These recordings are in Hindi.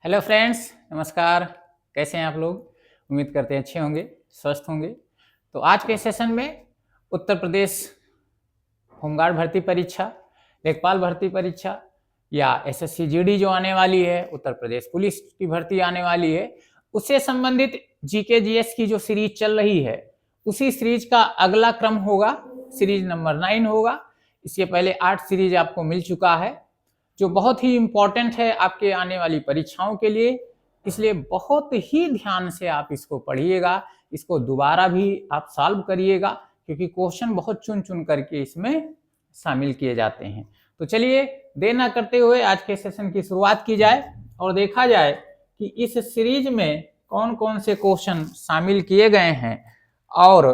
हेलो फ्रेंड्स, नमस्कार। कैसे हैं आप लोग? उम्मीद करते हैं अच्छे होंगे, स्वस्थ होंगे। तो आज के सेशन में उत्तर प्रदेश होमगार्ड भर्ती परीक्षा, लेखपाल भर्ती परीक्षा या एसएससी जीडी जो आने वाली है, उत्तर प्रदेश पुलिस की भर्ती आने वाली है, उससे संबंधित जीके जीएस की जो सीरीज चल रही है, उसी सीरीज का अगला क्रम होगा, सीरीज नंबर 9 होगा। इसके पहले 8 सीरीज आपको मिल चुका है, जो बहुत ही इंपॉर्टेंट है आपके आने वाली परीक्षाओं के लिए। इसलिए बहुत ही ध्यान से आप इसको पढ़िएगा, इसको दोबारा भी आप सॉल्व करिएगा, क्योंकि क्वेश्चन बहुत चुन चुन करके इसमें शामिल किए जाते हैं। तो चलिए देर ना करते हुए आज के सेशन की शुरुआत की जाए और देखा जाए कि इस सीरीज में कौन कौन से क्वेश्चन शामिल किए गए हैं और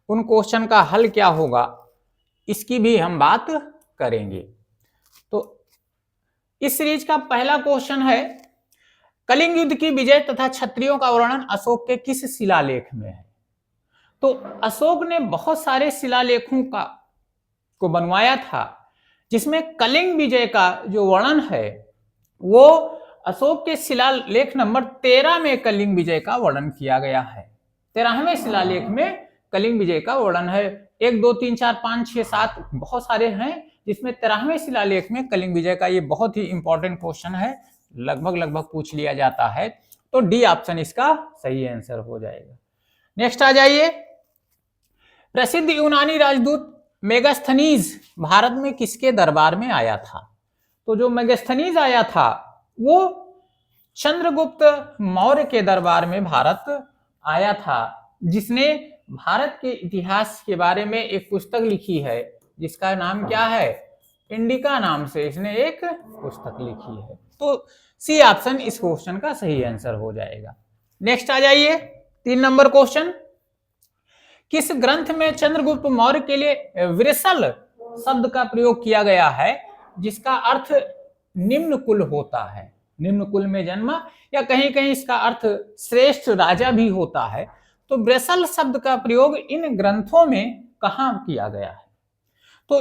उन क्वेश्चन का हल क्या होगा, इसकी भी हम बात करेंगे। तो इस सीरीज का पहला क्वेश्चन है, कलिंग युद्ध की विजय तथा क्षत्रियों का वर्णन अशोक के किस शिलालेख में है? तो अशोक ने बहुत सारे शिलालेखों को बनवाया था, जिसमें कलिंग विजय का जो वर्णन है वो अशोक के शिलालेख नंबर 13 में कलिंग विजय का वर्णन किया गया है। 13वें शिलालेख में कलिंग विजय का वर्णन है। 1 2 3 4 5 6 7 बहुत सारे हैं, जिसमें 13वें शिलालेख में कलिंग विजय का, ये बहुत ही इंपॉर्टेंट क्वेश्चन है, लगभग पूछ लिया जाता है। तो डी ऑप्शन इसका सही आंसर हो जाएगा। नेक्स्ट आ जाइए, प्रसिद्ध यूनानी राजदूत मेगास्थनीज भारत में किसके दरबार में आया था? तो जो मेगास्थनीज आया था वो चंद्रगुप्त मौर्य के दरबार में भारत आया था, जिसने भारत के इतिहास के बारे में एक पुस्तक लिखी है, जिसका नाम क्या है? इंडिका नाम से इसने एक पुस्तक लिखी है। तो सी ऑप्शन इस क्वेश्चन का सही आंसर हो जाएगा। नेक्स्ट आ जाइए, 3 नंबर क्वेश्चन, किस ग्रंथ में चंद्रगुप्त मौर्य के लिए वृषल शब्द का प्रयोग किया गया है, जिसका अर्थ निम्न कुल होता है? निम्न कुल में जन्मा, या कहीं कहीं इसका अर्थ श्रेष्ठ राजा भी होता है। तो वृषल शब्द का प्रयोग इन ग्रंथों में कहां किया गया है? तो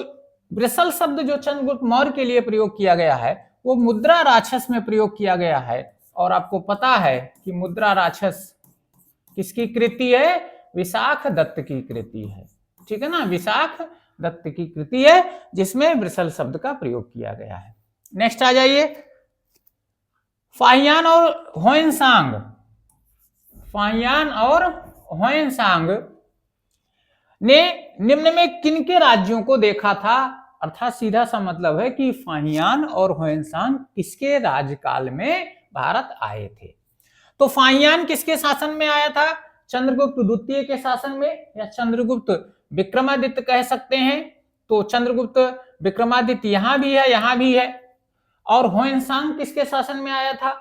वृषल शब्द जो चंद्रगुप्त मौर्य के लिए प्रयोग किया गया है वो मुद्रा राक्षस में प्रयोग किया गया है। और आपको पता है कि मुद्रा राक्षस किसकी कृति है? विशाख दत्त की कृति है, ठीक है ना, विशाख दत्त की कृति है, जिसमें वृषल शब्द का प्रयोग किया गया है। नेक्स्ट आ जाइए, फाहियान और होयनसांग, फाहियान और होयनसांग ने निम्न में किनके राज्यों को देखा था? अर्थात सीधा सा मतलब है कि फाहियान और होयनसांग किसके राज्यकाल में भारत आए थे? तो फाहियान किसके शासन में आया था? चंद्रगुप्त द्वितीय के शासन में, या चंद्रगुप्त विक्रमादित्य कह सकते हैं। तो चंद्रगुप्त विक्रमादित्य यहां भी है, यहां भी है। और होयनसांग किसके शासन में आया था?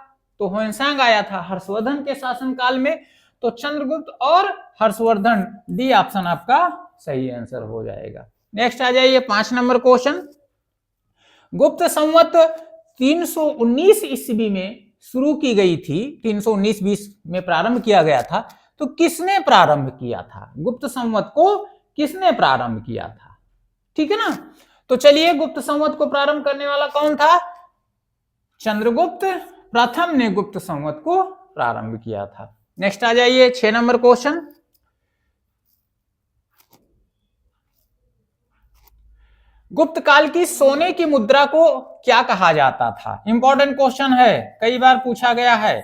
तो होयनसांग आया था हर्षवर्धन के शासन काल में। तो चंद्रगुप्त और हर्षवर्धन, डी ऑप्शन आपका सही आंसर हो जाएगा। नेक्स्ट आ जाइए, 5 नंबर क्वेश्चन, गुप्त संवत 319 ईस्वी में शुरू की गई थी, 319-20 में प्रारंभ किया गया था। तो किसने प्रारंभ किया था? गुप्त संवत को किसने प्रारंभ किया था? ठीक है ना। तो चलिए, गुप्त संवत को प्रारंभ करने वाला कौन था? चंद्रगुप्त प्रथम ने गुप्त संवत को प्रारंभ किया था। नेक्स्ट आ जाइए, 6 नंबर क्वेश्चन, गुप्त काल की सोने की मुद्रा को क्या कहा जाता था? इंपॉर्टेंट क्वेश्चन है, कई बार पूछा गया है।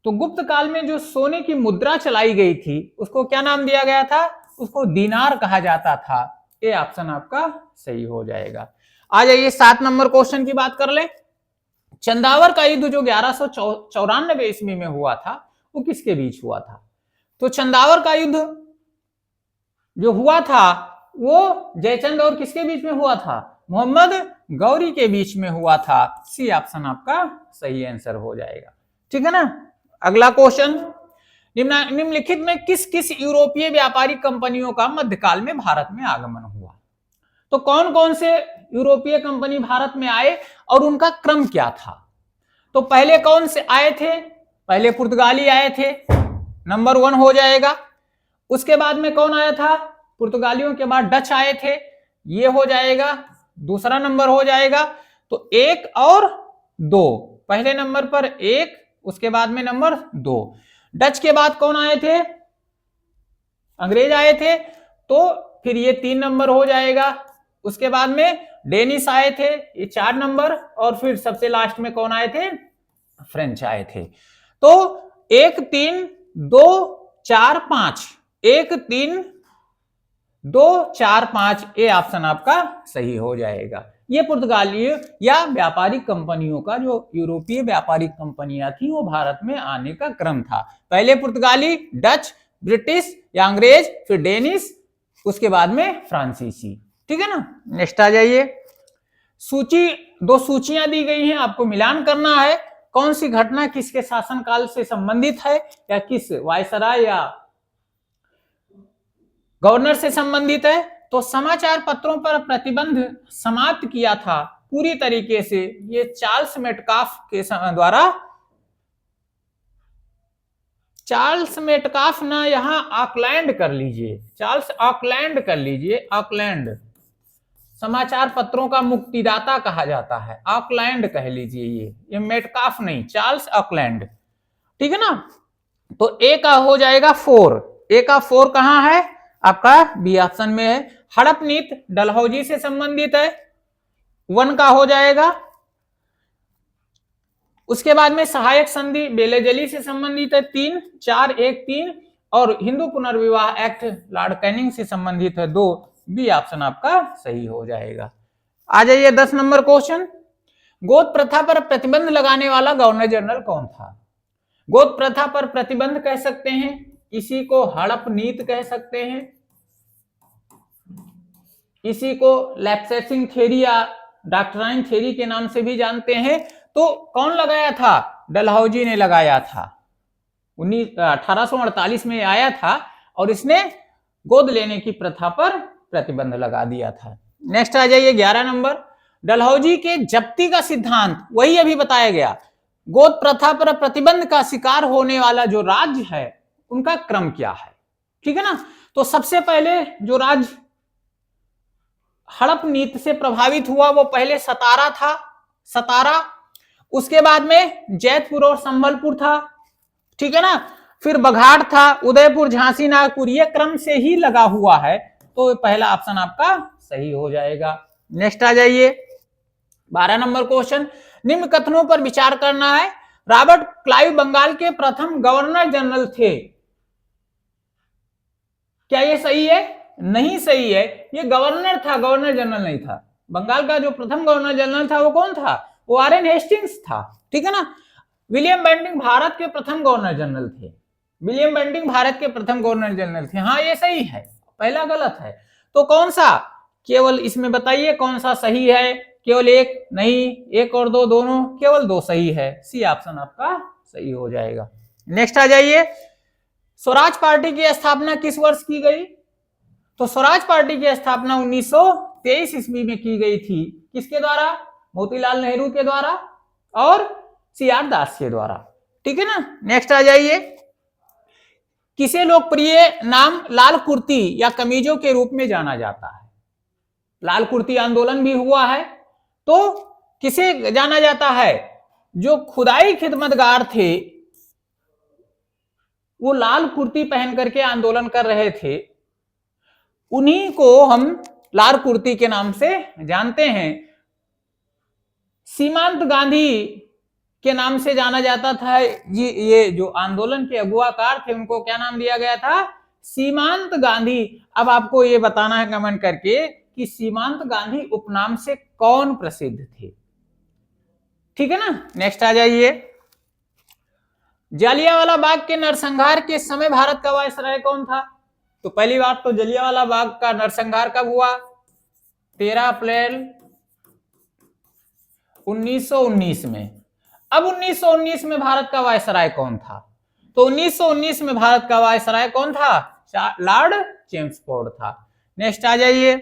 तो गुप्त काल में जो सोने की मुद्रा चलाई गई थी उसको क्या नाम दिया गया था? उसको दीनार कहा जाता था। ये ऑप्शन आपका सही हो जाएगा। आ जाइए, 7 नंबर क्वेश्चन की बात कर ले, चंदावर का युद्ध जो 1194 ईस्वी में हुआ था वो किसके बीच हुआ था? तो चंदावर का युद्ध जो हुआ था वो जयचंद और किसके बीच में हुआ था? मोहम्मद गौरी के बीच में हुआ था। सी ऑप्शन आपका सही आंसर हो जाएगा, ठीक है ना। अगला क्वेश्चन, निम्नलिखित में किस किस यूरोपीय व्यापारिक कंपनियों का मध्यकाल में भारत में आगमन हुआ? तो कौन कौन से यूरोपीय कंपनी भारत में आए और उनका क्रम क्या था? तो पहले कौन से आए थे? पहले पुर्तगाली आए थे, नंबर 1 हो जाएगा। उसके बाद में कौन आया था? पुर्तगालियों के बाद डच आए थे, ये हो जाएगा, दूसरा नंबर हो जाएगा। तो 1 और 2, पहले नंबर पर 1, उसके बाद में नंबर 2। डच के बाद कौन आए थे? अंग्रेज आए थे, तो फिर ये 3 नंबर हो जाएगा। उसके बाद में डेनिश आए थे, ये 4 नंबर, और फिर सबसे लास्ट में कौन आए थे? फ्रेंच आए थे। तो 1 3 2 4 5, 1 3 2 4 5, ये ऑप्शन आपका सही हो जाएगा। ये पुर्तगाली या व्यापारिक कंपनियों का, जो यूरोपीय व्यापारिक कंपनियां थी, वो भारत में आने का क्रम था। पहले पुर्तगाली, डच, ब्रिटिश या अंग्रेज, फिर डेनिश, उसके बाद में फ्रांसीसी। ठीक है ना। नेक्स्ट आ जाइए। सूची, 2 सूचियां दी गई हैं, आपको मिलान करना है कौन सी घटना किसके शासनकाल से संबंधित है, या किस वायसराय या गवर्नर से संबंधित है। तो समाचार पत्रों पर प्रतिबंध समाप्त किया था पूरी तरीके से ये चार्ल्स मेटकाफ के द्वारा। चार्ल्स मेटकाफ ना, यहां ऑकलैंड कर लीजिए, चार्ल्स ऑकलैंड कर लीजिए। ऑकलैंड समाचार पत्रों का मुक्तिदाता कहा जाता है, ऑकलैंड कह लीजिए। ये मेटकाफ नहीं, चार्ल्स ऑकलैंड। ठीक है ना। तो ए का हो जाएगा 4। ए का 4 कहां है? आपका बी ऑप्शन में है। हड़प नीति डलहौजी से संबंधित है, 1 का हो जाएगा। उसके बाद में सहायक संधि बेलेजली से संबंधित है, 3 4 1 3, और हिंदू पुनर्विवाह एक्ट लॉर्ड कैनिंग से संबंधित है, 2। बी ऑप्शन आपका सही हो जाएगा। आ जाइए 10 नंबर क्वेश्चन। गोद प्रथा पर प्रतिबंध लगाने वाला गवर्नर जनरल कौन था? गोद प्रथा पर प्रतिबंध कह सकते हैं, इसी को हड़प नीति कह सकते हैं, इसी को लैप्सेसिंग थ्योरी या डॉक्ट्राइन थ्योरी के नाम से भी जानते हैं। तो कौन लगाया था? डलहौजी ने लगाया था। 1848 में आया था और इसने गोद लेने की प्रथा पर प्रतिबंध लगा दिया था। नेक्स्ट आ जाइए 11 नंबर। डलहौजी के जब्ती का सिद्धांत, वही अभी बताया गया। गोद प्रथा पर प्रतिबंध का शिकार होने वाला जो राज्य है उनका क्रम क्या है? ठीक है ना। तो सबसे पहले जो राज्य हड़प नीति से प्रभावित हुआ वो पहले सतारा था, सतारा। उसके बाद में जैतपुर और संबलपुर था। ठीक है ना। फिर बघाट था, उदयपुर, झांसी, नागपुर, ये क्रम से ही लगा हुआ है। तो पहला ऑप्शन आपका सही हो जाएगा। नेक्स्ट आ जाइए 12 नंबर क्वेश्चन। निम्न कथनों पर विचार करना है। रॉबर्ट क्लाइव बंगाल के प्रथम गवर्नर जनरल थे, क्या ये सही है? नहीं सही है। ये गवर्नर था, गवर्नर जनरल नहीं था। बंगाल का जो प्रथम गवर्नर जनरल था वो कौन था? वो वारेन हेस्टिंग्स था। ठीक है ना। विलियम बेंटिंक भारत के प्रथम गवर्नर जनरल थे। विलियम बेंटिंक भारत के प्रथम गवर्नर जनरल थे। हाँ ये सही है, पहला गलत है। तो कौन सा, केवल इसमें बताइए कौन सा सही है? केवल एक नहीं, 1 और 2 दोनों, केवल 2 सही है। सी ऑप्शन आपका सही हो जाएगा। नेक्स्ट आ जाइए। स्वराज पार्टी की स्थापना किस वर्ष की गई? तो स्वराज पार्टी की स्थापना 1923 ईस्वी में की गई थी। किसके द्वारा? मोतीलाल नेहरू के द्वारा और CR दास के द्वारा। ठीक है ना। नेक्स्ट आ जाइए। किसे लोकप्रिय नाम लाल कुर्ती या कमीजों के रूप में जाना जाता है? लाल कुर्ती आंदोलन भी हुआ है, तो किसे जाना जाता है? जो खुदाई खिदमतगार थे वो लाल कुर्ती पहन करके आंदोलन कर रहे थे, उन्हीं को हम लाल कुर्ती के नाम से जानते हैं। सीमांत गांधी के नाम से जाना जाता था। ये जो आंदोलन के अगुवाकार थे उनको क्या नाम दिया गया था? सीमांत गांधी। अब आपको ये बताना है कमेंट करके कि सीमांत गांधी उपनाम से कौन प्रसिद्ध थे। ठीक है ना। नेक्स्ट आ जाइए। जालियांवाला बाग के नरसंहार के समय भारत का वायसराय कौन था? तो पहली बात तो जालियांवाला बाग का नरसंहार कब हुआ? 13 अप्रैल 1919 में। अब 1919 में भारत का वायसराय कौन था? तो 1919 में भारत का वायसराय कौन था? लॉर्ड चेम्सफोर्ड था। नेक्स्ट आ जाइए।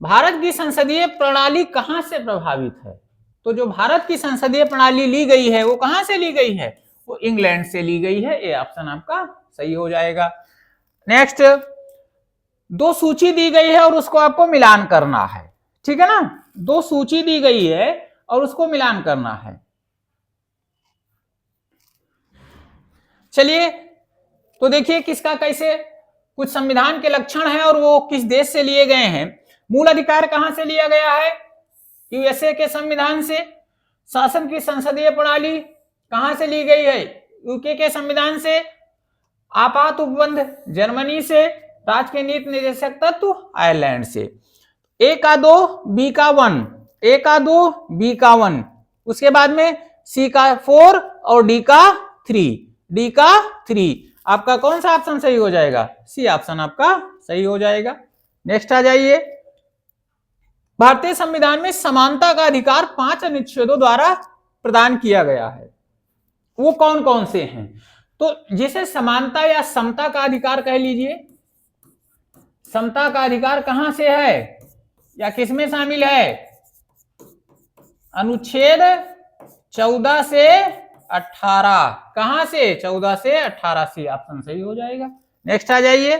भारत की संसदीय प्रणाली कहां से प्रभावित है? तो जो भारत की संसदीय प्रणाली ली गई है वो कहां से ली गई है? वो इंग्लैंड से ली गई है। ये ऑप्शन आपका सही हो जाएगा। नेक्स्ट, 2 सूची दी गई है और उसको आपको मिलान करना है। ठीक है ना। 2 सूची दी गई है और उसको मिलान करना है। चलिए तो देखिए किसका कैसे कुछ संविधान के लक्षण हैं और वो किस देश से लिए गए हैं। मूल अधिकार कहां से लिया गया है? यूएसए के संविधान से। शासन की संसदीय प्रणाली कहां से ली गई है? यूके के संविधान से। आपात उपबंध जर्मनी से। राज्य के नीति निर्देशक तत्व आयरलैंड से। ए का 2 बी का 1, ए का 2 बी का 1, उसके बाद में सी का 4 और डी का 3, डी का 3। आपका कौन सा ऑप्शन सही हो जाएगा? सी ऑप्शन आपका सही हो जाएगा। नेक्स्ट आ जाइए। भारतीय संविधान में समानता का अधिकार 5 अनुच्छेदों द्वारा प्रदान किया गया है। वो कौन कौन से हैं? तो जिसे समानता या समता का अधिकार कह लीजिए। समता का अधिकार कहां से है या किसमें शामिल है? अनुच्छेद 14 से 18। कहां से? 14 से 18 से। ऑप्शन सही हो जाएगा। नेक्स्ट आ जाइए।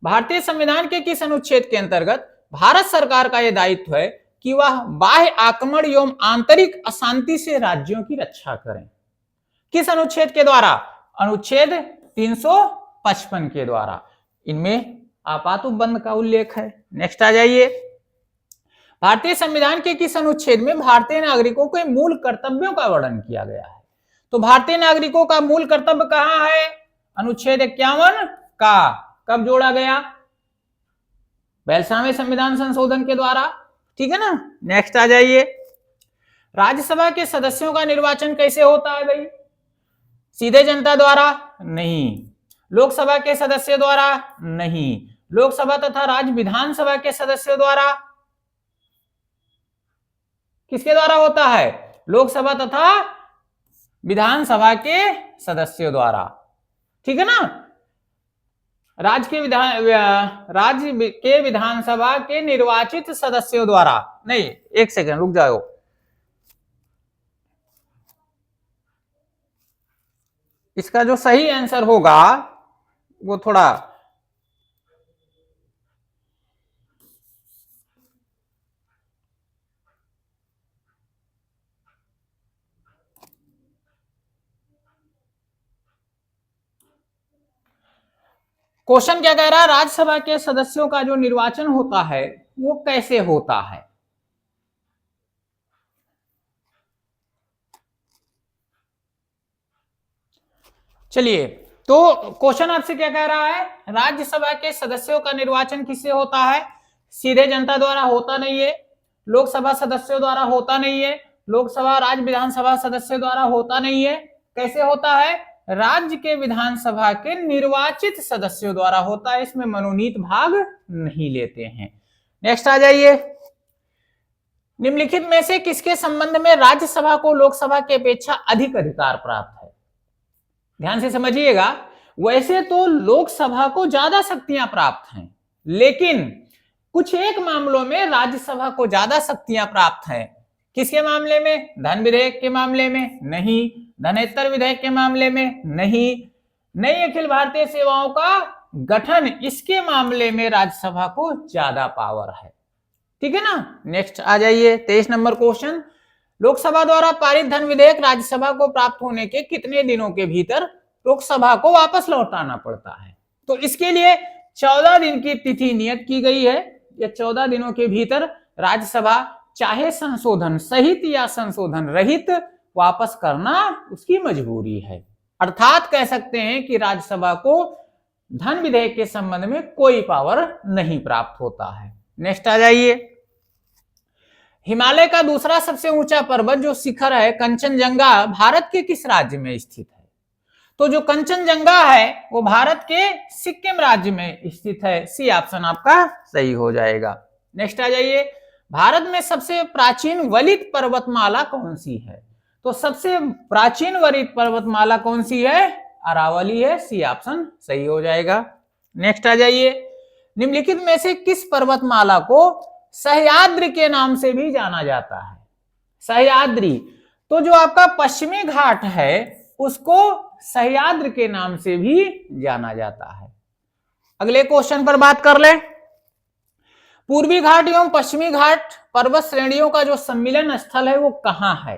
भारतीय संविधान के किस अनुच्छेद के अंतर्गत भारत सरकार का यह दायित्व है कि वह बाह्य आक्रमण एवं आंतरिक अशांति से राज्यों की रक्षा करें? किस अनुच्छेद के द्वारा? अनुच्छेद 355 के द्वारा। इनमें आपात उपबंध का उल्लेख है। नेक्स्ट आ जाइए। भारतीय संविधान के किस अनुच्छेद में भारतीय नागरिकों के मूल कर्तव्यों का वर्णन किया गया है? तो भारतीय नागरिकों का मूल कर्तव्य कहां है? अनुच्छेद 51 का। कब जोड़ा गया? 42वें संविधान संशोधन के द्वारा। ठीक है ना। नेक्स्ट आ जाइए। राज्यसभा के सदस्यों का निर्वाचन कैसे होता है भाई? सीधे जनता द्वारा? नहीं। लोकसभा के सदस्यों द्वारा? नहीं। लोकसभा तथा राज्य विधानसभा के सदस्यों द्वारा? किसके द्वारा होता है? लोकसभा तथा विधानसभा के सदस्यों द्वारा। ठीक है ना। राज्य के विधानसभा के निर्वाचित सदस्यों द्वारा नहीं। एक सेकंड रुक जाओ। इसका जो सही आंसर होगा वो थोड़ा क्वेश्चन क्या कह रहा है? राज्यसभा के सदस्यों का जो निर्वाचन होता है वो कैसे होता है? चलिए तो क्वेश्चन आपसे क्या कह रहा है? राज्यसभा के सदस्यों का निर्वाचन किससे होता है? सीधे जनता द्वारा होता नहीं है। लोकसभा सदस्यों द्वारा होता नहीं है। लोकसभा राज्य विधानसभा सदस्यों द्वारा होता नहीं है। कैसे होता है? राज्य के विधानसभा के निर्वाचित सदस्यों द्वारा होता है। इसमें मनोनीत भाग नहीं लेते हैं। नेक्स्ट आ जाइए। निम्नलिखित में से किसके संबंध में राज्यसभा को लोकसभा की अपेक्षा अधिक अधिकार प्राप्त है? ध्यान से समझिएगा। वैसे तो लोकसभा को ज्यादा शक्तियां प्राप्त हैं, लेकिन कुछ एक मामलों में राज्यसभा को ज्यादा शक्तियां प्राप्त हैं। किसके मामले में? धन विधेयक के मामले में नहीं। धनेतर विधेयक के मामले में नहीं। नई अखिल भारतीय सेवाओं का गठन, इसके मामले में राज्यसभा को ज्यादा पावर है। ठीक है ना। नेक्स्ट आ जाइए। 23 नंबर क्वेश्चन। लोकसभा द्वारा पारित धन विधेयक राज्यसभा को प्राप्त होने के कितने दिनों के भीतर लोकसभा को वापस लौटाना पड़ता है? तो इसके लिए 14 दिन की तिथि नियत की गई है। या 14 दिनों के भीतर राज्यसभा चाहे संशोधन सहित या संशोधन रहित वापस करना उसकी मजबूरी है। अर्थात कह सकते हैं कि राज्यसभा को धन विधेयक के संबंध में कोई पावर नहीं प्राप्त होता है। नेक्स्ट आ जाइए। हिमालय का दूसरा सबसे ऊंचा पर्वत जो शिखर है कंचनजंगा, भारत के किस राज्य में स्थित है? तो जो कंचनजंगा है वो भारत के सिक्किम राज्य में स्थित है। सी ऑप्शन आपका सही हो जाएगा। नेक्स्ट आ जाइए। भारत में सबसे प्राचीन वलित पर्वतमाला कौन सी है? तो सबसे प्राचीन वलित पर्वतमाला कौन सी है? अरावली है। सी ऑप्शन सही हो जाएगा। नेक्स्ट आ जाइए। निम्नलिखित में से किस पर्वतमाला को सह्याद्री के नाम से भी जाना जाता है? सह्याद्री, तो जो आपका पश्चिमी घाट है उसको सह्याद्री के नाम से भी जाना जाता है। अगले क्वेश्चन पर बात कर ले। पूर्वी घाट एवं पश्चिमी घाट पर्वत श्रेणियों का जो सम्मिलन स्थल है वो कहां है?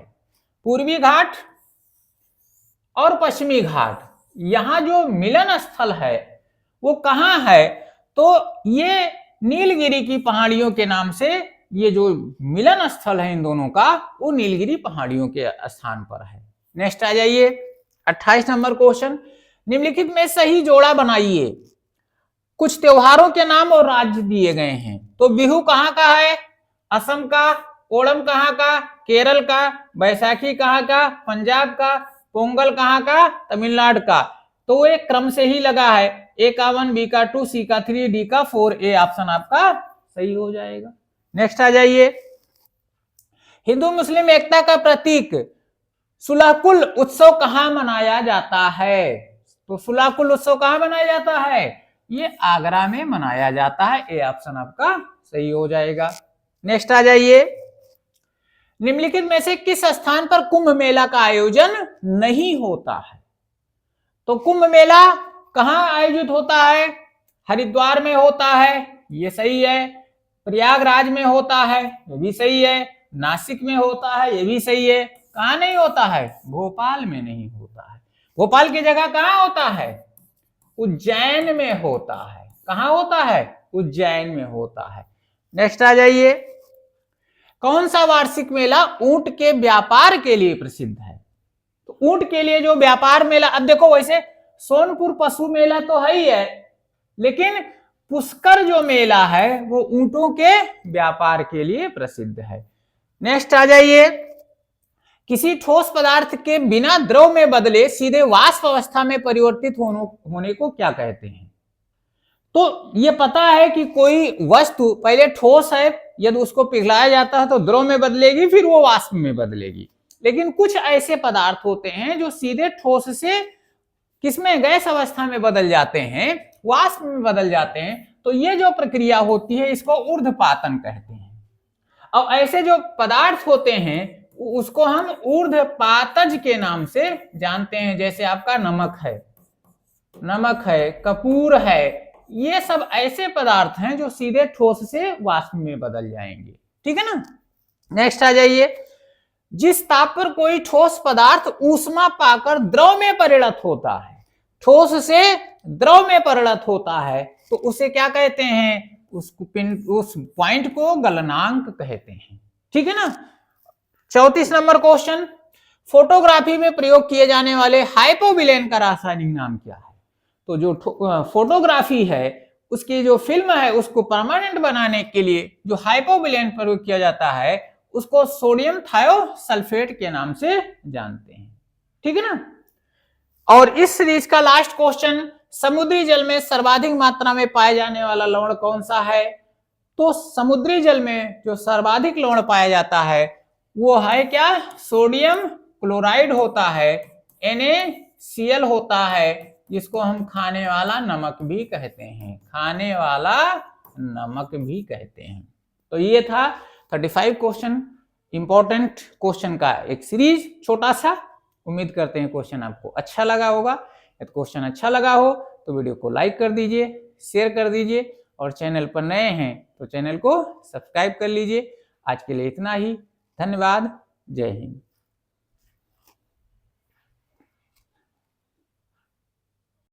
पूर्वी घाट और पश्चिमी घाट यहाँ जो मिलन स्थल है वो कहाँ है, तो ये नीलगिरी की पहाड़ियों के नाम से ये जो मिलन स्थल है इन दोनों का, वो नीलगिरी पहाड़ियों के स्थान पर है। नेक्स्ट आ जाइए 28 नंबर क्वेश्चन, निम्नलिखित में सही जोड़ा बनाइए। कुछ त्योहारों के नाम और राज्य दिए गए हैं, तो बिहू कहाँ का है, असम का, ओणम कहाँ का, केरल का, बैसाखी कहाँ का, पंजाब का, पोंगल कहाँ का, तमिलनाडु का। तो वो एक क्रम से ही लगा है, ए का 1, बी का 2, सी का 3, डी का 4, ए ऑप्शन आपका सही हो जाएगा। नेक्स्ट आ जाइए, हिंदू मुस्लिम एकता का प्रतीक सुलहकुल उत्सव कहाँ मनाया जाता है, तो सुलहकुल उत्सव कहाँ मनाया जाता है, ये आगरा में मनाया जाता है, ए ऑप्शन आपका सही हो जाएगा। नेक्स्ट आ जाइए, निम्नलिखित में से किस स्थान पर कुंभ मेला का आयोजन नहीं होता है, तो कुंभ मेला कहाँ आयोजित होता है, हरिद्वार में होता है, ये सही है, प्रयागराज में होता है, ये भी सही है, नासिक में होता है, ये भी सही है, कहाँ नहीं होता है, भोपाल में नहीं होता है। भोपाल की जगह कहाँ होता है, उज्जैन में होता है, कहाँ होता है, उज्जैन में होता है। नेक्स्ट आ जाइए, कौन सा वार्षिक मेला ऊंट के व्यापार के लिए प्रसिद्ध है, तो ऊंट के लिए जो व्यापार मेला, अब देखो वैसे सोनपुर पशु मेला तो है ही है, लेकिन पुष्कर जो मेला है वो ऊंटों के व्यापार के लिए प्रसिद्ध है। नेक्स्ट आ जाइए, किसी ठोस पदार्थ के बिना द्रव में बदले सीधे वाष्प अवस्था में परिवर्तित होने को क्या कहते हैं, तो ये पता है कि कोई वस्तु पहले ठोस है, यदि उसको पिघलाया जाता है तो द्रव में बदलेगी, फिर वो वाष्प में बदलेगी, लेकिन कुछ ऐसे पदार्थ होते हैं जो सीधे ठोस से किसमें, गैस अवस्था में बदल जाते हैं, वाष्प में बदल जाते हैं, तो ये जो प्रक्रिया होती है इसको ऊर्ध्वपातन कहते हैं। और ऐसे जो पदार्थ होते हैं उसको हम ऊर्ध्वपातज के नाम से जानते हैं, जैसे आपका नमक है, कपूर है, ये सब ऐसे पदार्थ हैं जो सीधे ठोस से वाष्प में बदल जाएंगे, ठीक है ना। नेक्स्ट आ जाइए, जिस ताप पर कोई ठोस पदार्थ ऊष्मा पाकर द्रव में परिणत होता है, ठोस से द्रव में परिणत होता है, तो उसे क्या कहते हैं, उस पॉइंट को गलनांक कहते हैं, ठीक है ना। 34 नंबर क्वेश्चन, फोटोग्राफी में प्रयोग किए जाने वाले हाइपोविलेन का रासायनिक नाम क्या है, तो जो फोटोग्राफी है उसकी जो फिल्म है उसको परमानेंट बनाने के लिए जो हाइपोविलेन प्रयोग किया जाता है उसको सोडियम थायोसल्फेट के नाम से जानते हैं, ठीक है ना। और इस सीरीज का लास्ट क्वेश्चन, समुद्री जल में सर्वाधिक मात्रा में पाए जाने वाला लवण कौन सा है, तो समुद्री जल में जो सर्वाधिक लवण पाया जाता है वो है क्या, सोडियम क्लोराइड होता है, NaCl होता है, जिसको हम खाने वाला नमक भी कहते हैं, खाने वाला नमक भी कहते हैं। तो ये था 35 क्वेश्चन इंपॉर्टेंट क्वेश्चन का एक सीरीज छोटा सा। उम्मीद करते हैं क्वेश्चन आपको अच्छा लगा होगा। यदि क्वेश्चन अच्छा लगा हो तो वीडियो को लाइक कर दीजिए, शेयर कर दीजिए, और चैनल पर नए हैं तो चैनल को सब्सक्राइब कर लीजिए। आज के लिए इतना ही, धन्यवाद, जय हिंद।